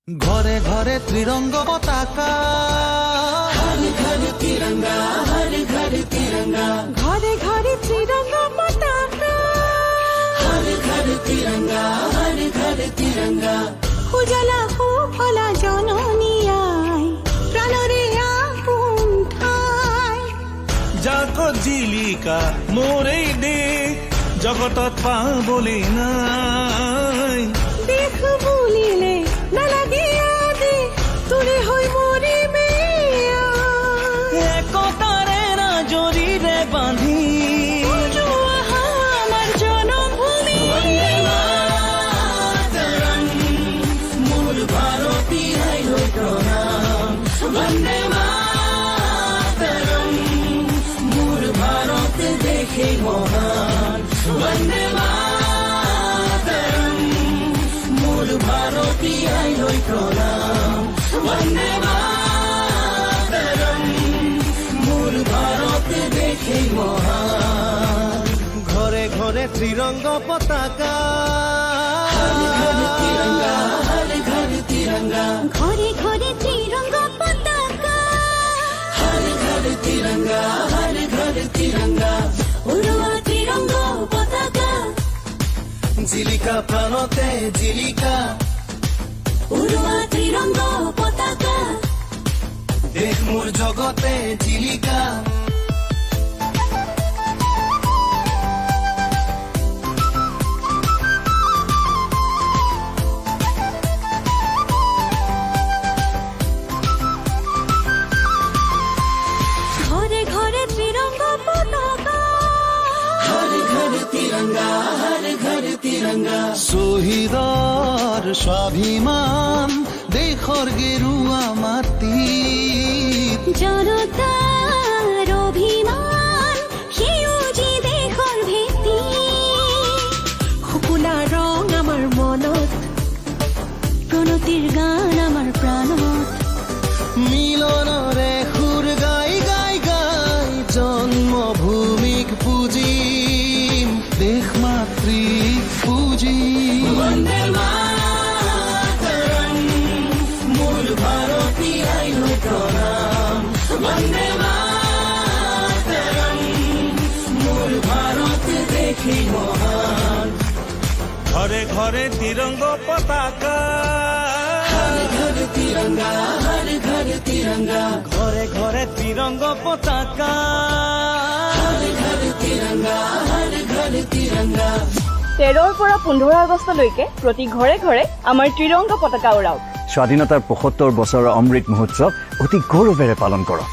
ঘরে ঘরে ত্রিরঙ্গ পতাকা, हर घर तिरंगा, हर घर तिरंगा, ঘরে ঘরে ত্রিরঙ্গ পতাকা, हर घर तिरंगा, हर घर तिरंगा। উজালা সুফলা জননী আই, প্রাণরে আপোন ঠাই। জাগত জিলিকা মোরে দেশ, জগতত পাবলে নাই। দেশ বুলিলে নালাগে আদি, তোৰে হৈ মৰিমে আই। একতাৰে জৰিৰে বান্ধি উজোৱা আমাৰ জনমভূমি, मूल भारती है प्रणाम, वंदे मातरम। मूल भारत देखे महान, वंदे मातरम। मूल भारती है प्रणाम, वंदे मातरम। मूल भारत देखे महान। ঘরে ঘরে ত্রিরঙ্গ পতাকা, हर घर तिरंगा, हर घर तिरंगा, ঘরে ঘরে ত্রিরঙ্গ পতাকা, हर घर तिरंगा, हर घर तिरंगा। উড়োৱা ত্ৰিৰঙ্গ পতাকা, জিলিকা প্ৰাণতে জিলিকা, উড়োৱা ত্ৰিৰঙ্গ পতাকা। দেশ মোৰ জগতে জিলিকা। ঘৰে ঘৰে ত্ৰিৰঙ্গ পতাকা, हर घर तिरंगा, हर घर तिरंगा। শহীদৰ স্বাভিমান, দেশৰ গেৰুৱা মাটি। জনতাৰ অভিমান, সেউজী দেশৰ ভেটি। শুকুলা ৰং আমাৰ মনত, প্ৰণতিৰ গান আমাৰ প্ৰাণত। মিলনৰে সুৰ গাই গাই গাই, জন্মভূমিক পুজিম, দেশ মাতৃক পুজিম। वंदे मातरम। मूल भारती है प्रणाम, वंदे मातरम। मूल भारत देखे महान। ঘরে ঘরে ত্রিরঙ্গ পতাকা, हर घर तिरंगा, हर घर तिरंगा, ঘরে ঘরে ত্রিরঙ্গ পতাকা। हर घर तिरंगा, हर घर तिरंगा। 13 পৰা 15 আগষ্টলৈকে প্ৰতি ঘৰে ঘৰে আমাৰ ত্ৰিৰংগ পতাকা উৰাওক। স্বাধীনতাৰ ৭৫ বছৰৰ অমৃত মহোৎসৱ অতি গৌৰৱেৰে পালন কৰক।